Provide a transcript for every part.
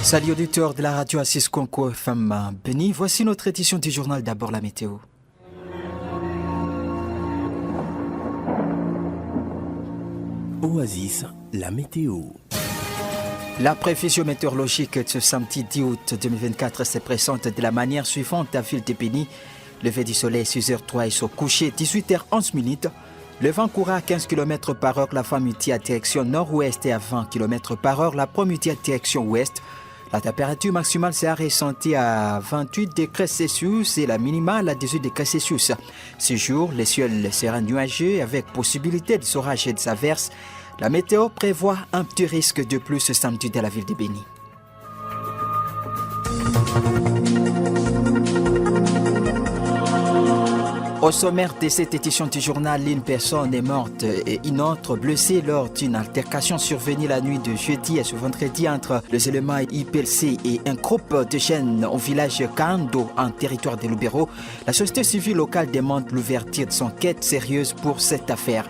Salut auditeurs de la radio Assis Conco FM Béni. Voici notre édition du journal. D'abord la météo. Oasis, la météo. La prévision météorologique de ce samedi 10 août 2024 se présente de la manière suivante à Ville de Béni. Lever du soleil 6h03 et son coucher 18h11. Le vent courra à 15 km par heure, la vent midi à direction nord-ouest et à 20 km par heure, la proie midi à direction ouest. La température maximale sera ressentie à 28 degrés Celsius et la minimale à 18 degrés Celsius. Ce jour, le ciel sera nuageux avec possibilité de orages et des averses. La météo prévoit un petit risque de plus ce samedi dans la ville de Béni. Au sommaire de cette édition du journal, une personne est morte et une autre blessée lors d'une altercation survenue la nuit de jeudi à ce vendredi entre les éléments IPLC et un groupe de jeunes au village Kando en territoire de Lubero. La société civile locale demande l'ouverture de son enquête sérieuse pour cette affaire.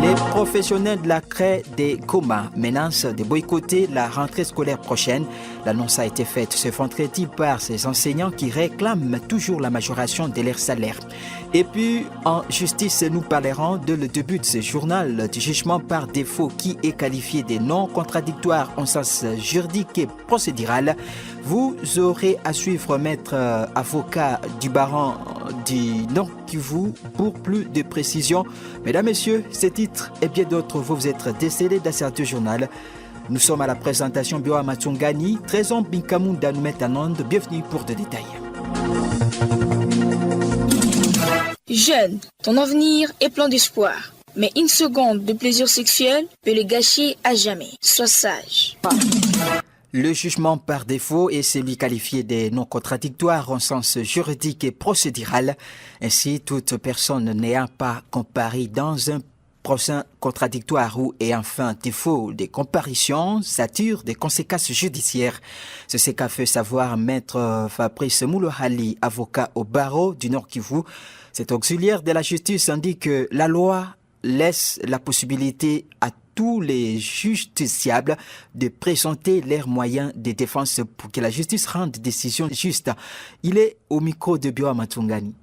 Les professionnels de la CRE des Goma menacent de boycotter la rentrée scolaire prochaine. L'annonce a été faite ce vendredi par ces enseignants qui réclament toujours la majoration de leur salaire. Et puis, en justice, nous parlerons de le début de ce journal du jugement par défaut qui est qualifié de non contradictoire en sens juridique et procédural. Vous aurez à suivre maître avocat du baron du Nord-Kivu pour plus de précisions. Mesdames, Messieurs, ces titres et bien d'autres vous êtes décédés dans ce journal. Nous sommes à la présentation Bioa Matsungani, Trésor Binkamunda nous met en onde. Bienvenue pour des détails. Jeune, ton avenir est plein d'espoir. Mais une seconde de plaisir sexuel peut le gâcher à jamais. Sois sage. Le jugement par défaut est celui qualifié de non contradictoire en sens juridique et procédural. Ainsi, toute personne n'ayant pas comparé dans un procès contradictoire ou et enfin défaut de comparution s'attire des conséquences judiciaires. C'est ce qu'a fait savoir maître Fabrice Moulohali, avocat au barreau du Nord-Kivu. Cet auxiliaire de la justice indique que la loi laisse la possibilité à tous les justiciables de présenter leurs moyens de défense pour que la justice rende des décisions justes. Il est au micro de Bioa Matungani.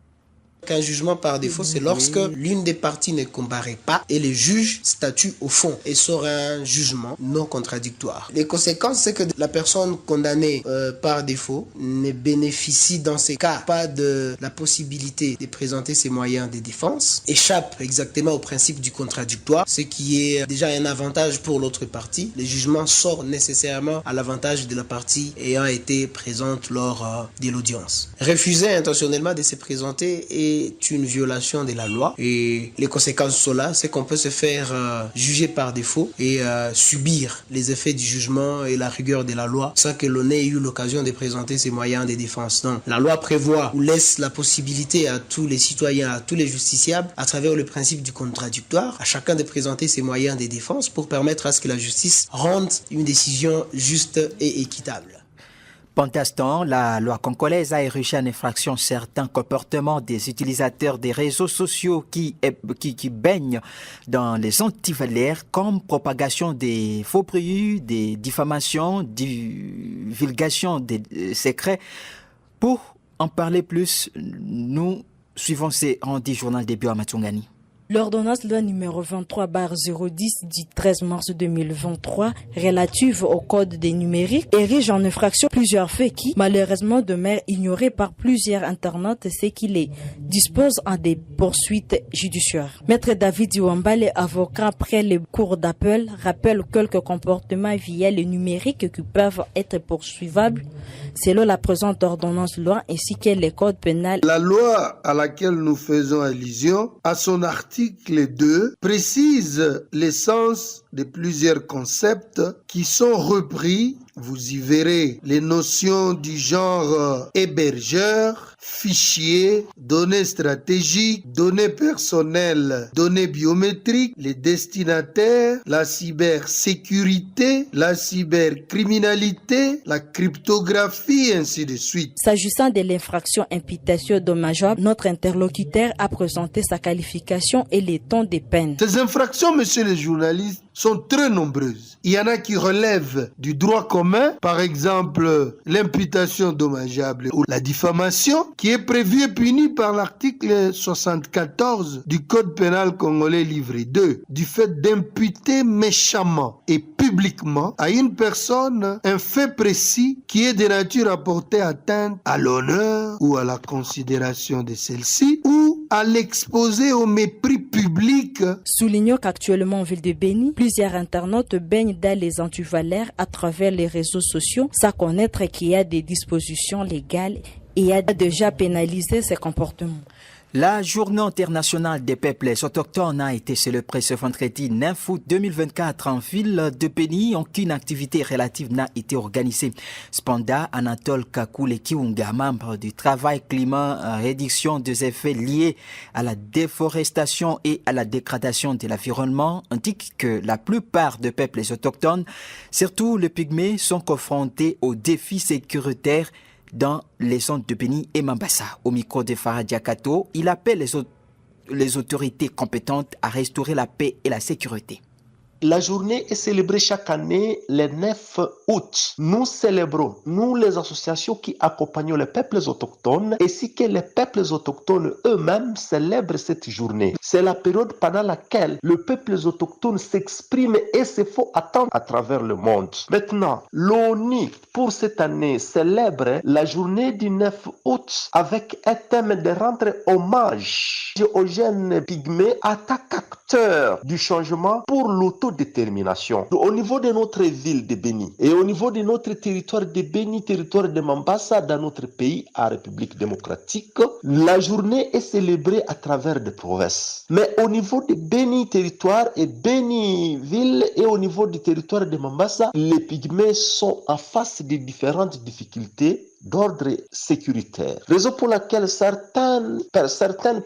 Qu'un jugement par défaut, c'est lorsque l'une des parties ne comparaît pas et le juge statue au fond et sort un jugement non contradictoire. Les conséquences, c'est que la personne condamnée par défaut ne bénéficie dans ces cas pas de la possibilité de présenter ses moyens de défense, échappe exactement au principe du contradictoire, ce qui est déjà un avantage pour l'autre partie. Le jugement sort nécessairement à l'avantage de la partie ayant été présente lors de l'audience. Refuser intentionnellement de se présenter est une violation de la loi et les conséquences sont là, c'est qu'on peut se faire juger par défaut et subir les effets du jugement et la rigueur de la loi sans que l'on ait eu l'occasion de présenter ses moyens de défense. Non, la loi prévoit ou laisse la possibilité à tous les citoyens, à tous les justiciables, à travers le principe du contradictoire, à chacun de présenter ses moyens de défense pour permettre à ce que la justice rende une décision juste et équitable. Pendant la loi congolaise a érigé en infraction certains comportements des utilisateurs des réseaux sociaux qui baignent dans les antivaleurs comme propagation des faux bruits, des diffamations, divulgation des secrets. Pour en parler plus, nous suivons ces rendus journal de Bioa Matungani. L'ordonnance loi numéro 23/010 du 13 mars 2023 relative au code des numériques érige en infraction plusieurs faits qui, malheureusement, demeurent ignorés par plusieurs internautes, ce qui les dispose en des poursuites judiciaires. Maître David Iwambale, avocat après les cours d'appel, rappelle quelques comportements via le numérique qui peuvent être poursuivables selon la présente ordonnance loi ainsi que le code pénal. La loi à laquelle nous faisons allusion, à son article 2, précise l'essence de plusieurs concepts qui sont repris. Vous y verrez les notions du genre hébergeur, fichier, données stratégiques, données personnelles, données biométriques, les destinataires, la cybersécurité, la cybercriminalité, la cryptographie, ainsi de suite. S'agissant de l'infraction imputation dommageable, notre interlocuteur a présenté sa qualification et les tons des peines. Ces infractions, messieurs les journalistes, sont très nombreuses. Il y en a qui relèvent du droit commun, par exemple l'imputation dommageable ou la diffamation, qui est prévue et punie par l'article 74 du Code pénal congolais livre 2, du fait d'imputer méchamment et publiquement à une personne un fait précis qui est de nature à porter atteinte à l'honneur ou à la considération de celle-ci ou à l'exposer au mépris public. Soulignons qu'actuellement en ville de Béni, plusieurs internautes baignent dans les antivalaires à travers les réseaux sociaux, sans connaître qu'il y a des dispositions légales et a déjà pénalisé ces comportements. La Journée internationale des peuples autochtones a été célébrée ce vendredi 9 août 2024 en ville de Béni. Aucune activité relative n'a été organisée. Cependant, Anatole Kakoule Kiunga, membre du Travail Climat Réduction des effets liés à la déforestation et à la dégradation de l'environnement, indique que la plupart des peuples autochtones, surtout les Pygmées, sont confrontés aux défis sécuritaires dans les zones de Béni et Mambasa. Au micro de Farah Diakato, il appelle les autorités compétentes à restaurer la paix et la sécurité. La journée est célébrée chaque année le 9 août. Nous célébrons, nous les associations qui accompagnent les peuples autochtones, ainsi que les peuples autochtones eux-mêmes célèbrent cette journée. C'est la période pendant laquelle les peuples autochtones s'expriment et se font attendre à travers le monde. Maintenant, l'ONU pour cette année célèbre la journée du 9 août avec un thème de rendre hommage aux jeunes pygmées en tant qu'acteurs du changement pour l'autodétermination. Au niveau de notre ville de Béni et au niveau de notre territoire de Béni, territoire de Mambasa, dans notre pays, en République démocratique, la journée est célébrée à travers des provinces. Mais au niveau de Béni territoire et Béni ville et au niveau du territoire de Mambasa, les pygmées sont en face de différentes difficultés d'ordre sécuritaire. Raison pour laquelle certaines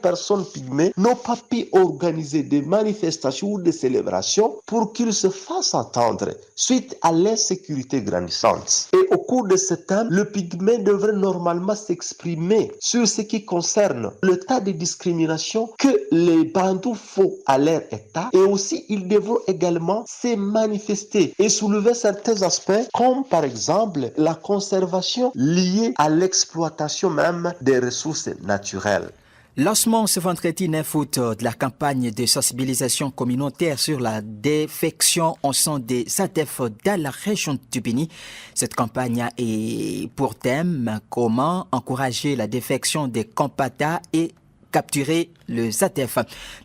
personnes pygmées n'ont pas pu organiser des manifestations ou des célébrations pour qu'ils se fassent entendre suite à l'insécurité grandissante. Et au cours de ce temps, le pygmée devrait normalement s'exprimer sur ce qui concerne le tas de discrimination que les bandous font à leur état et aussi ils devront également se manifester et soulever certains aspects comme par exemple la conservation liée à l'exploitation même des ressources naturelles. Lancement ce vendredi 9 août de la campagne de sensibilisation communautaire sur la défection au sein des ADEF dans la région du Béni. Cette campagne a pour thème comment encourager la défection des compatriotes et capturer le ZADEF.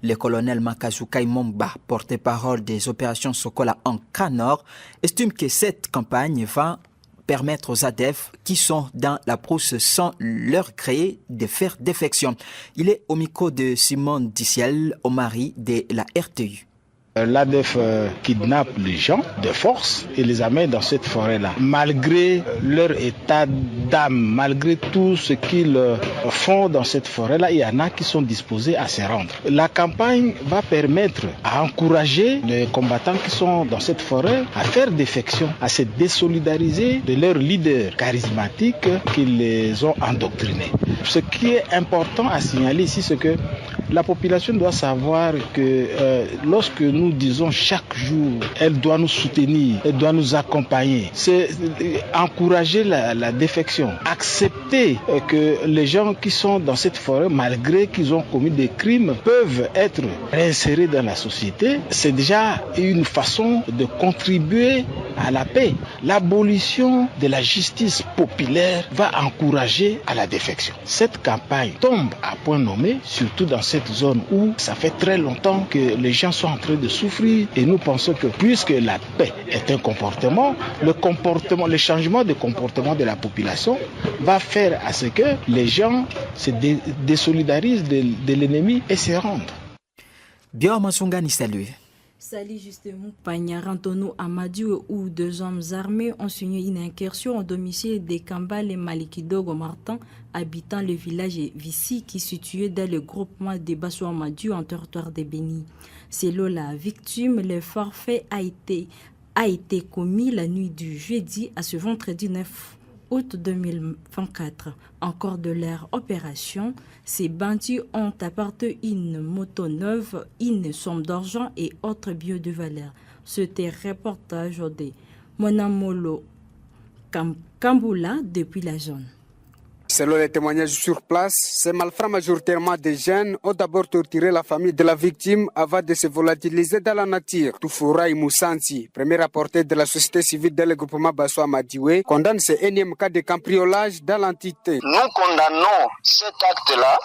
Le colonel Makazu Kaimomba, porte-parole des opérations Sokola en Canor, estime que cette campagne va permettre aux ADEF qui sont dans la brousse sans leur créer de faire défection. Il est au micro de Simone Dissiel, au mari de la RTU. L'ADEF kidnappe les gens de force et les amène dans cette forêt-là. Malgré leur état d'âme, malgré tout ce qu'ils font dans cette forêt-là, il y en a qui sont disposés à se rendre. La campagne va permettre à encourager les combattants qui sont dans cette forêt à faire défection, à se désolidariser de leurs leaders charismatiques qui les ont endoctrinés. Ce qui est important à signaler ici, c'est que la population doit savoir que lorsque nous disons chaque jour, elle doit nous soutenir, elle doit nous accompagner. C'est encourager la défection, accepter que les gens qui sont dans cette forêt, malgré qu'ils ont commis des crimes, peuvent être réinsérés dans la société. C'est déjà une façon de contribuer à la paix. L'abolition de la justice populaire va encourager à la défection. Cette campagne tombe à point nommé, surtout dans cette zone où ça fait très longtemps que les gens sont en train de souffrir et nous pensons que puisque la paix est un comportement, le changement de comportement de la population va faire à ce que les gens se désolidarisent de l'ennemi et se rendent. Bien, Mansungani, salut. Salut justement, Pagnarantono Amadou où deux hommes armés ont signé une incursion au domicile des Kambale Malikidogo Martin, habitant le village Vissi qui est situé dans le groupement des Basso Amadou en territoire de Béni. Selon la victime, le forfait a été commis la nuit du jeudi à ce vendredi 9 août 2024. Encore de leur opération, ces bandits ont apporté une moto neuve, une somme d'argent et autres biens de valeur. C'était reportage de Monamolo Kambula depuis la zone. Selon les témoignages sur place, ces malfrats majoritairement des jeunes ont d'abord torturé la famille de la victime avant de se volatiliser dans la nature. Toufouraï Moussanti, premier rapporteur de la société civile dans le groupement Basso Madioué, condamne ce énième cas de cambriolage dans l'entité. Nous condamnons cet acte-là,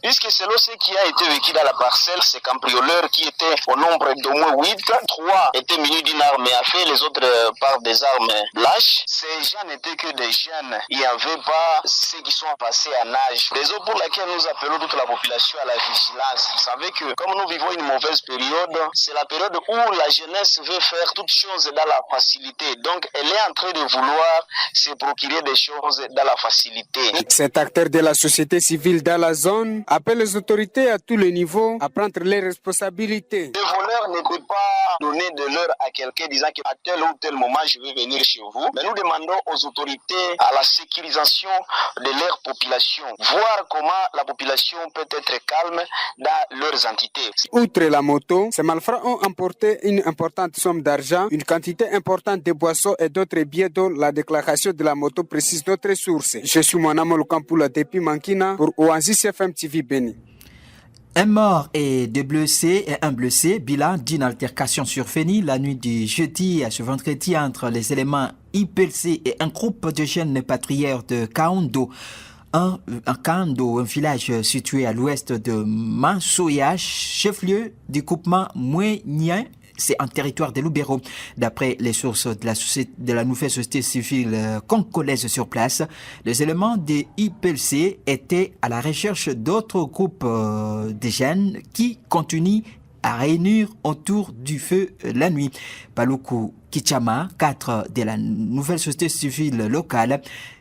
puisque selon ce qui a été vécu dans la parcelle, ces cambrioleurs qui étaient au nombre d'au moins 8, 3 étaient munis d'une arme à feu, les autres par des armes blanches. Ces gens n'étaient que des jeunes, il n'y avait pas ceux qui sont passés à âge. Raison pour laquelle nous appelons toute la population à la vigilance. Vous savez que comme nous vivons une mauvaise période, c'est la période où la jeunesse veut faire toutes choses dans la facilité. Donc elle est en train de vouloir se procurer des choses dans la facilité. Cet acteur de la société civile dans la zone appelle les autorités à tous les niveaux à prendre les responsabilités. Le voleur ne peut pas donner de l'heure à quelqu'un disant qu'à tel ou tel moment je vais venir chez vous. Mais nous demandons aux autorités à la sécurisation de leur population, voir comment la population peut être calme dans leurs entités. Outre la moto, ces malfrats ont emporté une importante somme d'argent, une quantité importante de boissons et d'autres biens dont la déclaration de la moto précise notre source. Je suis Monamolo Kampula depuis Mankina pour Oasis FM TV Béni. Un mort et deux blessés et un blessé, bilan d'une altercation survenue la nuit du jeudi à ce vendredi entre les éléments IPLC et un groupe de jeunes patrouilleurs de Kaondo. Un village situé à l'ouest de Mansoya, chef-lieu du groupement Mouenien. C'est un territoire de Lubero. D'après les sources de la nouvelle société civile congolaise sur place, les éléments des IPLC étaient à la recherche d'autres groupes de jeunes qui continuent à réunir autour du feu la nuit. Paluku Kichama, cadre de la nouvelle société civile locale,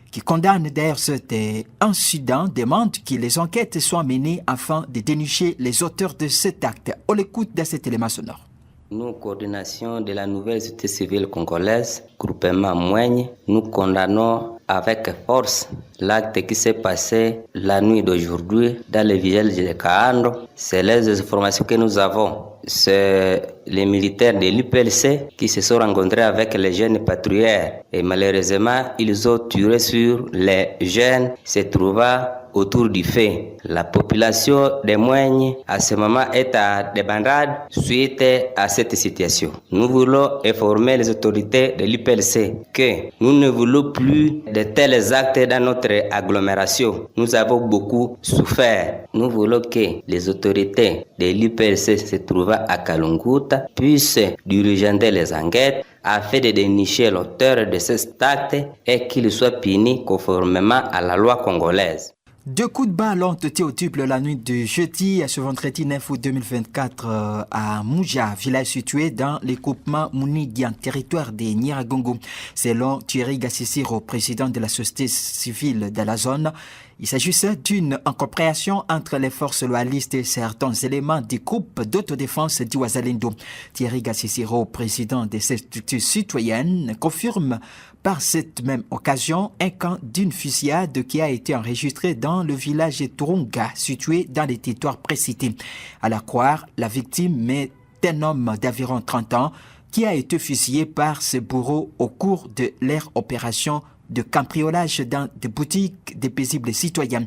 qui condamne d'ailleurs cet incident, demande que les enquêtes soient menées afin de dénicher les auteurs de cet acte. On l'écoute dans cet élément sonore. Nous, coordination de la nouvelle société civile congolaise, groupement Mouigne, nous condamnons avec force l'acte qui s'est passé la nuit d'aujourd'hui dans le village de Kaando. C'est les informations que nous avons. C'est les militaires de l'IPLC qui se sont rencontrés avec les jeunes patrouilleurs. Et malheureusement, ils ont tiré sur les jeunes se trouvant autour du feu. La population de Mouigne à ce moment est à débandade suite à cette situation. Nous voulons informer les autorités de l'IPLC que nous ne voulons plus de tels actes dans notre agglomération. Nous avons beaucoup souffert. Nous voulons que les autorités de l'IPLC se trouvant à Kalunguta puissent diriger les enquêtes afin de dénicher l'auteur de cet acte et qu'il soit puni conformément à la loi congolaise. Deux coups de balle ont été audibles la nuit de jeudi à ce vendredi 9 août 2024 à Mouja, village situé dans le groupement Mounidi en territoire de Nyiragongo. Selon Thierry Gassissiro, président de la société civile de la zone, il s'agissait d'une incompréhension entre les forces loyalistes et certains éléments du groupe d'autodéfense du Wazalendo. Thierry Gassissiro, président de cette structure citoyenne, confirme par cette même occasion un camp d'une fusillade qui a été enregistré dans le village de Turunga, situé dans les territoires précités. À la croire, la victime est un homme d'environ 30 ans qui a été fusillé par ses bourreaux au cours de leur opération de cambriolage dans des boutiques des paisibles citoyens.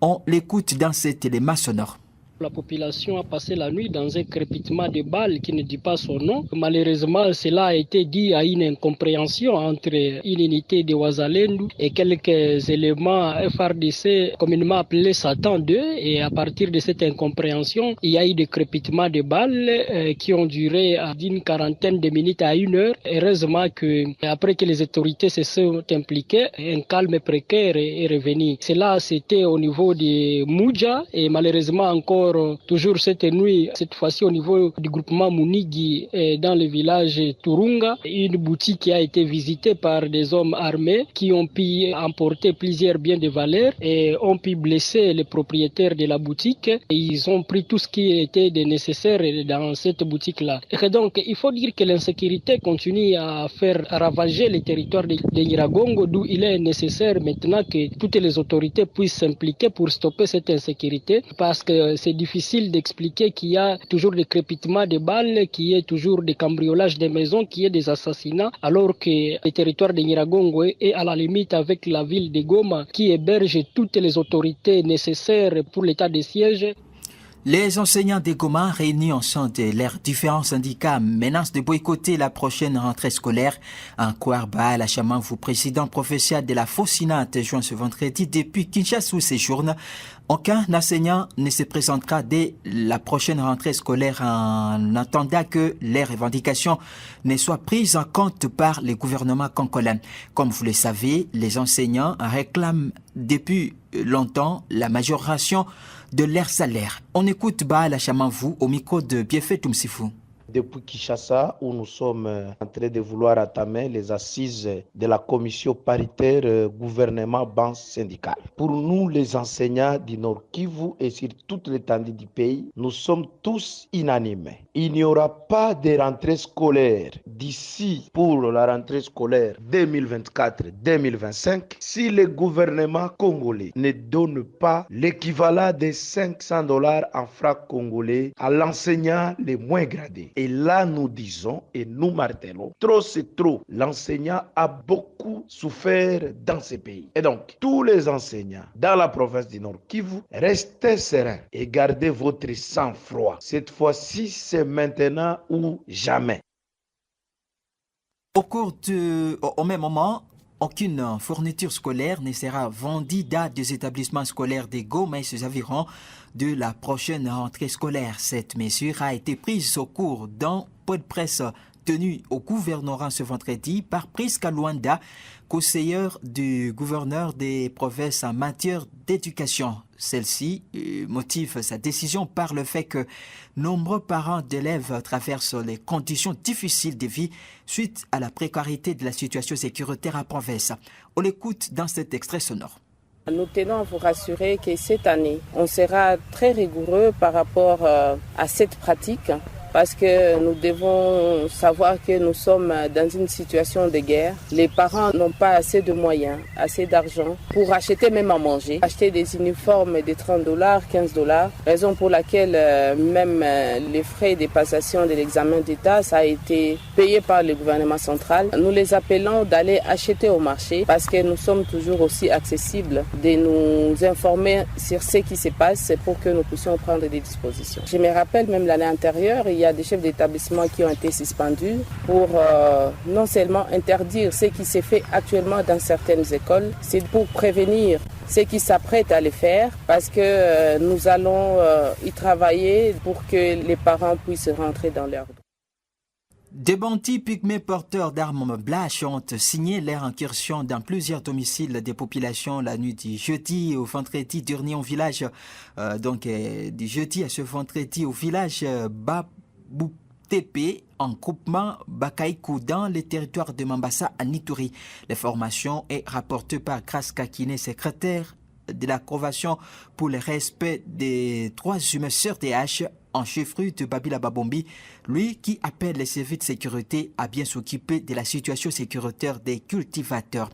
On l'écoute dans cet élément sonore. La population a passé la nuit dans un crépitement de balles qui ne dit pas son nom. Malheureusement, cela a été dû à une incompréhension entre une unité de Wazalendo et quelques éléments FRDC communément appelés Satan 2. Et à partir de cette incompréhension, il y a eu des crépitements de balles qui ont duré d'une quarantaine de minutes à 1 heure. Heureusement que après que les autorités se sont impliquées, un calme précaire est revenu. Cela, c'était au niveau de Mouja et malheureusement encore toujours cette nuit, cette fois-ci au niveau du groupement Mounigi dans le village Turunga, une boutique qui a été visitée par des hommes armés qui ont pu emporter plusieurs biens de valeur et ont pu blesser les propriétaires de la boutique. Et ils ont pris tout ce qui était nécessaire dans cette boutique-là. Et donc, il faut dire que l'insécurité continue à faire ravager les territoires de Nyiragongo, d'où il est nécessaire maintenant que toutes les autorités puissent s'impliquer pour stopper cette insécurité parce que c'est difficile d'expliquer qu'il y a toujours des crépitements de balles, qu'il y ait toujours des cambriolages des maisons, qu'il y ait des assassinats, alors que le territoire de Nyiragongo est à la limite avec la ville de Goma qui héberge toutes les autorités nécessaires pour l'état de siège. Les enseignants de Goma réunis en sein de leurs différents syndicats menacent de boycotter la prochaine rentrée scolaire. En Kouarba, la Chamamvou, président professeur de la Fosina, joint ce vendredi depuis Kinshasa où séjourne. Aucun enseignant ne se présentera dès la prochaine rentrée scolaire en attendant que les revendications ne soient prises en compte par le gouvernement congolais. Comme vous le savez, les enseignants réclament depuis longtemps la majoration de leur salaire. On écoute Baala Chamamvou au micro de Biefet Tumsifou. Depuis Kinshasa, où nous sommes en train de vouloir entamer les assises de la commission paritaire gouvernement-ban syndical. Pour nous, les enseignants du Nord Kivu et sur toute l'étendue du pays, nous sommes tous unanimes. Il n'y aura pas de rentrée scolaire d'ici pour la rentrée scolaire 2024-2025 si le gouvernement congolais ne donne pas l'équivalent de $500 en francs congolais à l'enseignant les moins gradés. Et là, nous disons et nous martelons, trop c'est trop. L'enseignant a beaucoup souffert dans ce pays. Et donc, tous les enseignants dans la province du Nord Kivu, restez sereins et gardez votre sang-froid. Cette fois-ci, c'est maintenant ou jamais. Au même moment, aucune fourniture scolaire ne sera vendue dans des établissements scolaires de Goma et ses environs de la prochaine rentrée scolaire. Cette mesure a été prise au cours d'un point de presse tenu au gouvernorat ce vendredi par Priska Luanda, conseillère du gouverneur des provinces en matière d'éducation. Celle-ci motive sa décision par le fait que nombreux parents d'élèves traversent les conditions difficiles de vie suite à la précarité de la situation sécuritaire en province. On l'écoute dans cet extrait sonore. Nous tenons à vous rassurer que cette année, on sera très rigoureux par rapport à cette pratique parce que nous devons savoir que nous sommes dans une situation de guerre. Les parents n'ont pas assez de moyens, assez d'argent pour acheter même à manger. Acheter des uniformes de $30, $15, raison pour laquelle même les frais de passation de l'examen d'État, ça a été payé par le gouvernement central. Nous les appelons d'aller acheter au marché parce que nous sommes toujours aussi accessibles de nous informer sur ce qui se passe pour que nous puissions prendre des dispositions. Je me rappelle même l'année antérieure, il y a des chefs d'établissement qui ont été suspendus pour non seulement interdire ce qui se fait actuellement dans certaines écoles, c'est pour prévenir ceux qui s'apprêtent à le faire parce que nous allons y travailler pour que les parents puissent rentrer dans leur droit. Des bandits pygmées porteurs d'armes blanches ont signé leur incursion dans plusieurs domiciles des populations la nuit du jeudi au vendredi dernier au village, du jeudi à ce vendredi au village Baboutepe en groupement Bakaikou dans le territoire de Mambasa à Nituri. L'information est rapportée par Grace Kakine, secrétaire de la Convention pour le respect des droits humains sur TH en chef-rue de Babila Babombi, lui qui appelle les services de sécurité à bien s'occuper de la situation sécuritaire des cultivateurs.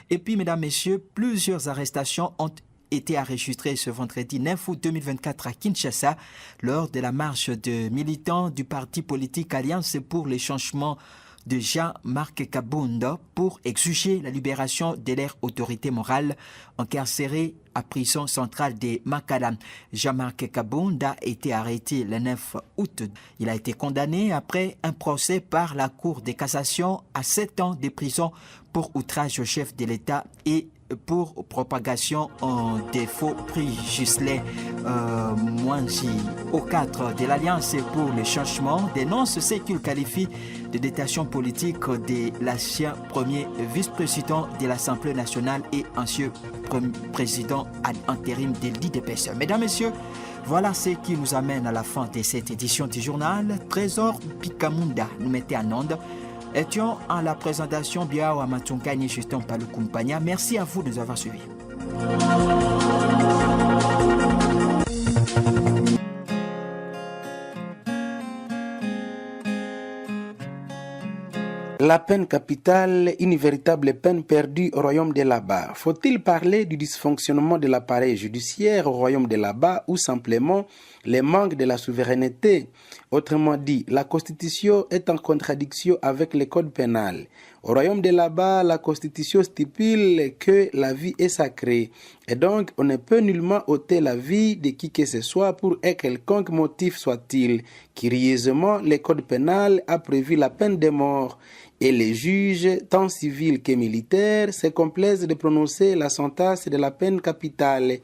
Et puis, mesdames, messieurs, plusieurs arrestations ont été enregistrées ce vendredi 9 août 2024 à Kinshasa lors de la marche de militants du parti politique Alliance pour les changements de Jean-Marc Kabunda pour exiger la libération de leur autorité morale incarcérée à prison centrale de Makala. Jean-Marc Kabunda a été arrêté le 9 août. Il a été condamné après un procès par la Cour de cassation à 7 ans de prison pour outrage au chef de l'État et pour propagation en défaut prix Gisley Mwanji au cadre de l'Alliance pour le changement dénonce ce qu'il qualifie de détention politique de l'ancien premier vice-président de l'Assemblée nationale et ancien président à intérim de l'IDPS. Mesdames, Messieurs, voilà ce qui nous amène à la fin de cette édition du journal. Trésor Pikamunda nous mettait en onde. Étions en la présentation Biawa Matungani Justin Palukumpania. Merci à vous de nous avoir suivis. La peine capitale, une véritable peine perdue au royaume de là-bas. Faut-il parler du dysfonctionnement de l'appareil judiciaire au royaume de là-bas ou simplement les manques de la souveraineté? Autrement dit, la Constitution est en contradiction avec le code pénal. Au royaume de là-bas, la Constitution stipule que la vie est sacrée et donc on ne peut nullement ôter la vie de qui que ce soit pour un quelconque motif soit-il. Curieusement, le code pénal a prévu la peine de mort et les juges, tant civils que militaires, se complaisent de prononcer la sentence de la peine capitale.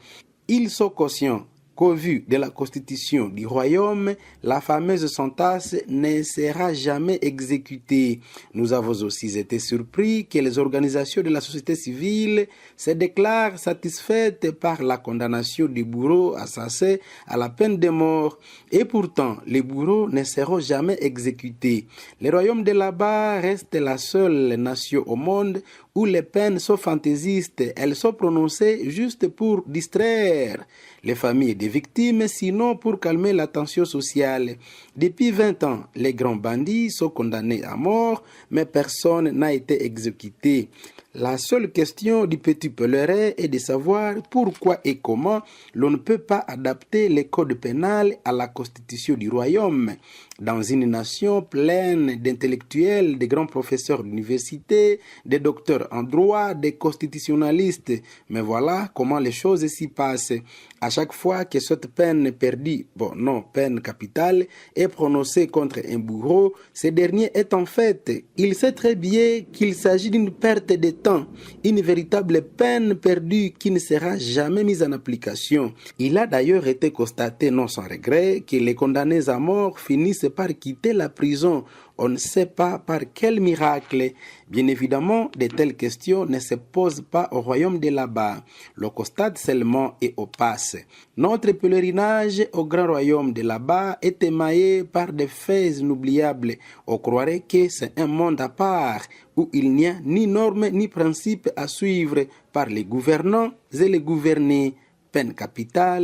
Ils sont conscients qu'au vu de la constitution du royaume, la fameuse sentence ne sera jamais exécutée. Nous avons aussi été surpris que les organisations de la société civile se déclarent satisfaites par la condamnation du bourreau assassin à la peine de mort. Et pourtant, les bourreaux ne seront jamais exécutés. Le royaume de là-bas reste la seule nation au monde où les peines sont fantaisistes. Elles sont prononcées juste pour distraire les familles des victimes, sinon pour calmer la tension sociale. Depuis 20 ans, les grands bandits sont condamnés à mort, mais personne n'a été exécuté. La seule question du petit pèlerin est de savoir pourquoi et comment l'on ne peut pas adapter le code pénal à la constitution du royaume. Dans une nation pleine d'intellectuels, de grands professeurs d'université, de docteurs en droit, de constitutionnalistes. Mais voilà comment les choses s'y passent. À chaque fois que cette peine perdue, peine capitale, est prononcée contre un bourreau, ce dernier est en fait, il sait très bien qu'il s'agit d'une perte de temps, une véritable peine perdue qui ne sera jamais mise en application. Il a d'ailleurs été constaté, non sans regret, que les condamnés à mort finissent par quitter la prison. On ne sait pas par quel miracle. Bien évidemment, de telles questions ne se posent pas au royaume de là-bas. Le constate seulement et au passe. Notre pèlerinage au grand royaume de là-bas est émaillé par des faits inoubliables. On croirait que c'est un monde à part où il n'y a ni normes ni principes à suivre par les gouvernants et les gouvernés. Peine capitale.